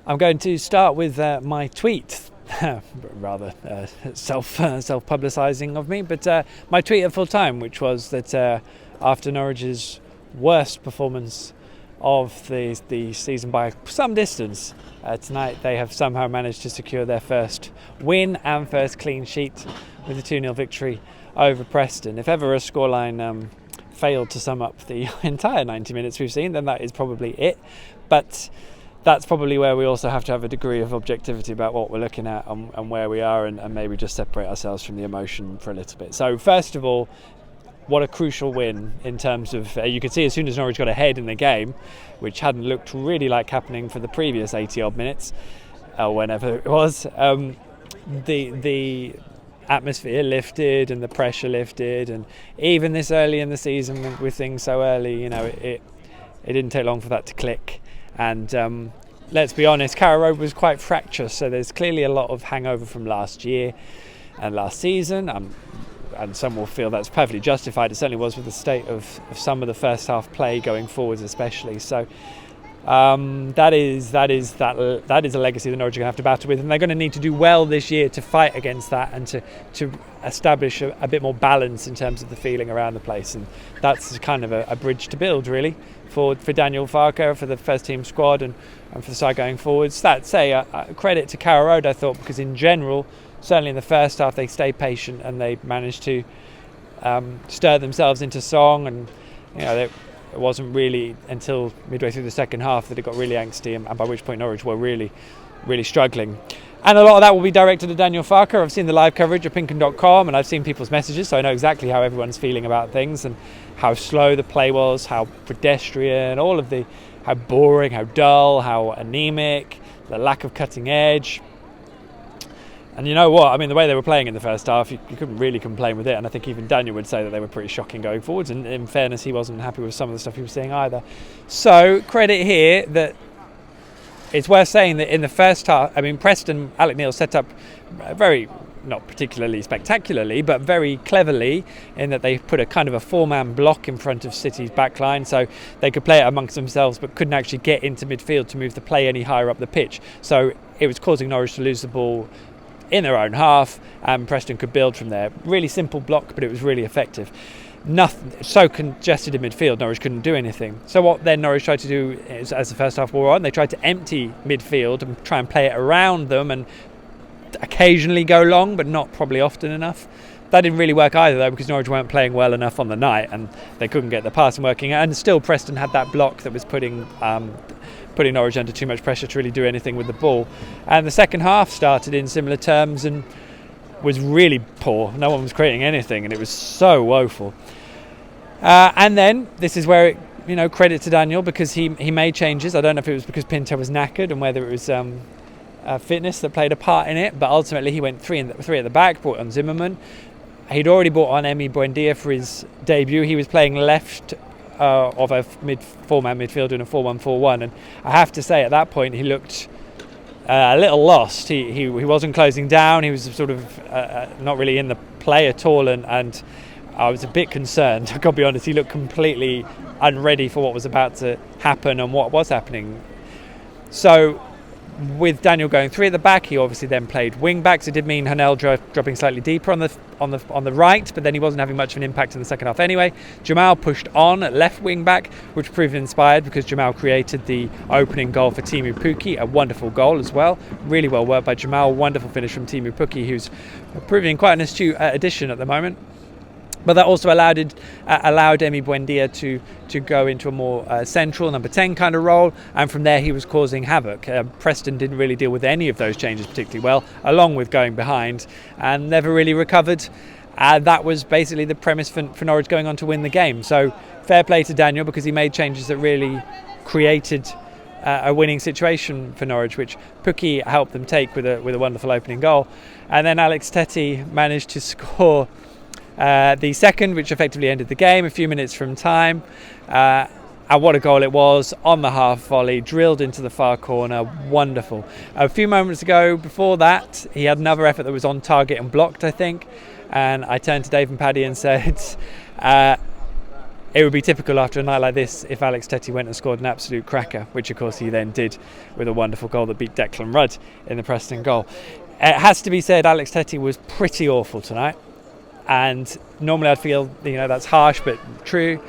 I'm going to start with my tweet, rather self-publicising of me, but my tweet at full time, which was that after Norwich's worst performance of the season by some distance, tonight they have somehow managed to secure their first win and first clean sheet with a 2-0 victory over Preston. If ever a scoreline failed to sum up the entire 90 minutes we've seen, then that is probably it. But that's probably where we also have to have a degree of objectivity about what we're looking at and where we are, and maybe just separate ourselves from the emotion for a little bit. So first of all, what a crucial win in terms of, you could see as soon as Norwich got ahead in the game, which hadn't looked really like happening for the previous 80 odd minutes, whenever it was, the atmosphere lifted and the pressure lifted, and even this early in the season with things so early, it didn't take long for that to click. And let's be honest, Carrow Road was quite fractious, so there's clearly a lot of hangover from last year and last season, and some will feel that's perfectly justified. It certainly was with the state of some of the first half play going forwards especially. So that is a legacy that Norwich are going to have to battle with, and they're going to need to do well this year to fight against that and to establish a bit more balance in terms of the feeling around the place. And that's kind of a bridge to build, really, for Daniel Farke, for the first team squad, and for the side going forwards. That's a credit to Carrow Road, I thought, because in general, certainly in the first half, they stayed patient and they managed to stir themselves into song. And it wasn't really until midway through the second half that it got really angsty, and by which point Norwich were really, really struggling. And a lot of that will be directed at Daniel Farke. I've seen the live coverage at PinkUn.com, and I've seen people's messages, so I know exactly how everyone's feeling about things and how slow the play was, how pedestrian, how boring, how dull, how anemic, the lack of cutting edge. And you know what? I mean, the way they were playing in the first half, you couldn't really complain with it. And I think even Daniel would say that they were pretty shocking going forwards. And in fairness, he wasn't happy with some of the stuff he was seeing either. So credit here that it's worth saying that in the first half, Preston, Alex Neil set up very, not particularly spectacularly, but very cleverly, in that they put a kind of a 4-man block in front of City's backline, so they could play it amongst themselves but couldn't actually get into midfield to move the play any higher up the pitch. So it was causing Norwich to lose the ball in their own half, and Preston could build from there. Really simple block, but it was really effective. Nothing so congested in midfield, Norwich couldn't do anything. So what then Norwich tried to do is, as the first half wore on, they tried to empty midfield and try and play it around them and occasionally go long, but not probably often enough. That didn't really work either, though, because Norwich weren't playing well enough on the night and they couldn't get the passing working. And still Preston had that block that was putting Norwich under too much pressure to really do anything with the ball. And the second half started in similar terms and was really poor. No one was creating anything, and it was so woeful. And then this is where credit to Daniel, because he made changes. I don't know if it was because Pinto was knackered and whether it was fitness that played a part in it, but ultimately he went three at the back, brought on Zimmerman. He'd already brought on Emi Buendia for his debut. He was playing left of a 4-man midfielder in a 4-1-4-1, and I have to say at that point he looked a little lost. He wasn't closing down. He was sort of not really in the play at all, and I was a bit concerned. I've got to be honest, he looked completely unready for what was about to happen and what was happening. So with Daniel going 3 at the back, he obviously then played wing backs. It did mean Hanel dropping slightly deeper on the right, but then he wasn't having much of an impact in the second half anyway. Jamal pushed on at left wing back, which proved inspired because Jamal created the opening goal for Teemu Pukki, a wonderful goal as well. Really well worked by Jamal. Wonderful finish from Teemu Pukki, who's proving quite an astute addition at the moment. But that also allowed Emi Buendia to go into a more central number 10 kind of role, and from there he was causing havoc. Preston didn't really deal with any of those changes particularly well, along with going behind, and never really recovered. That was basically the premise for Norwich going on to win the game. So fair play to Daniel, because he made changes that really created a winning situation for Norwich, which Pukki helped them take with a wonderful opening goal. And then Alex Tettey managed to score the second, which effectively ended the game a few minutes from time. And what a goal it was, on the half volley, drilled into the far corner. Wonderful. A few moments ago, before that, he had another effort that was on target and blocked, I think. And I turned to Dave and Paddy and said, it would be typical after a night like this if Alex Tettey went and scored an absolute cracker, which of course he then did with a wonderful goal that beat Declan Rudd in the Preston goal. It has to be said, Alex Tettey was pretty awful tonight, and normally I'd feel that's harsh but true,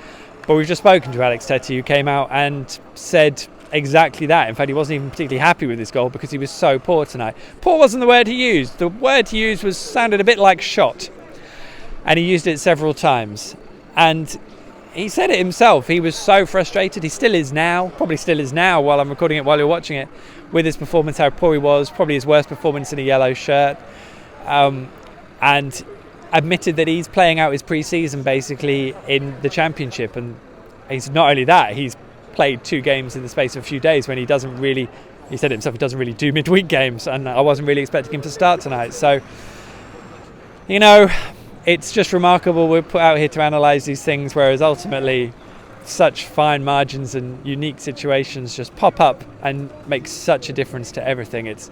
but we've just spoken to Alex Tettey, who came out and said exactly that. In fact, he wasn't even particularly happy with his goal because he was so poor tonight. Poor wasn't the word he used. The word he used sounded a bit like shot, and he used it several times, and he said it himself. He was so frustrated. He still is now, probably still is now while I'm recording it, while you're watching it, with his performance, how poor he was, probably his worst performance in a yellow shirt, and admitted that he's playing out his pre-season basically in the Championship, and he's not only that, he's played 2 games in the space of a few days when he doesn't really, he said it himself, he doesn't really do midweek games, and I wasn't really expecting him to start tonight. So, it's just remarkable we're put out here to analyse these things, whereas ultimately such fine margins and unique situations just pop up and make such a difference to everything. It's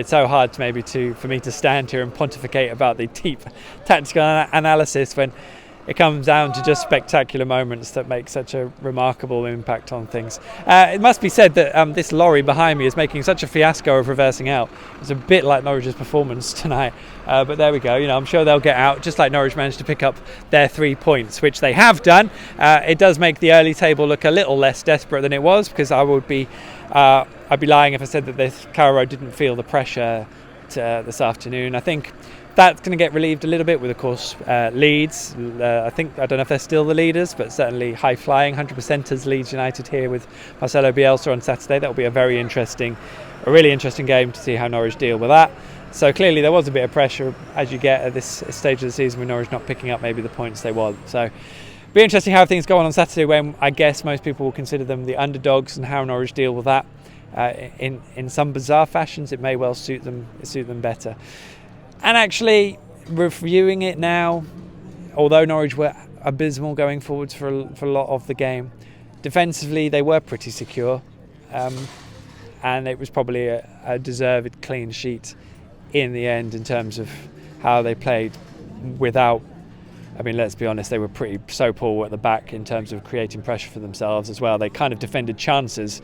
so hard for me to stand here and pontificate about the deep tactical analysis when it comes down to just spectacular moments that make such a remarkable impact on things. It must be said that this lorry behind me is making such a fiasco of reversing out. It's a bit like Norwich's performance tonight, but there we go. I'm sure they'll get out, just like Norwich managed to pick up their 3 points, which they have done. It does make the early table look a little less desperate than it was, because I'd be lying if I said that this Carrow Road didn't feel the pressure this afternoon. I think that's going to get relieved a little bit with, of course, Leeds. I don't know if they're still the leaders, but certainly high-flying 100%ers Leeds United here with Marcelo Bielsa on Saturday. That will be a really interesting game to see how Norwich deal with that. So clearly there was a bit of pressure as you get at this stage of the season with Norwich not picking up maybe the points they want. So it'll be interesting how things go on Saturday, when I guess most people will consider them the underdogs, and how Norwich deal with that. In some bizarre fashions, it may well suit them better. And actually, reviewing it now, although Norwich were abysmal going forwards for a lot of the game, defensively they were pretty secure, and it was probably a deserved clean sheet in the end in terms of how they played without. Let's be honest, they were so poor at the back in terms of creating pressure for themselves as well. They kind of defended chances,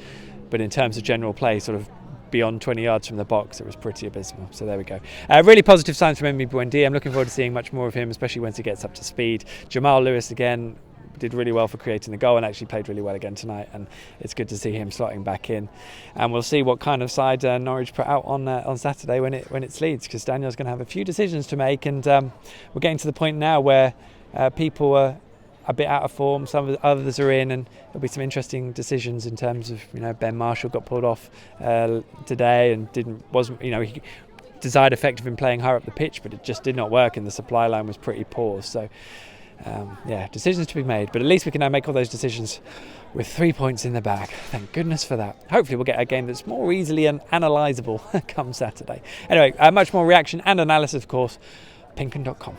but in terms of general play, sort of beyond 20 yards from the box, it was pretty abysmal. So there we go. Really positive signs from Emi Buendia. I'm looking forward to seeing much more of him, especially once he gets up to speed. Jamal Lewis again did really well for creating the goal, and actually played really well again tonight, and it's good to see him slotting back in. And we'll see what kind of side Norwich put out on Saturday when it's Leeds, because Daniel's going to have a few decisions to make, and we're getting to the point now where people are a bit out of form, some others are in, and there'll be some interesting decisions in terms of, Ben Marshall got pulled off today and he desired effective in playing higher up the pitch, but it just did not work, and the supply line was pretty poor. So decisions to be made, but at least we can now make all those decisions with 3 points in the bag. Thank goodness for that. Hopefully we'll get a game that's more easily analysable come Saturday. Anyway, much more reaction and analysis, of course, PinkUn.com.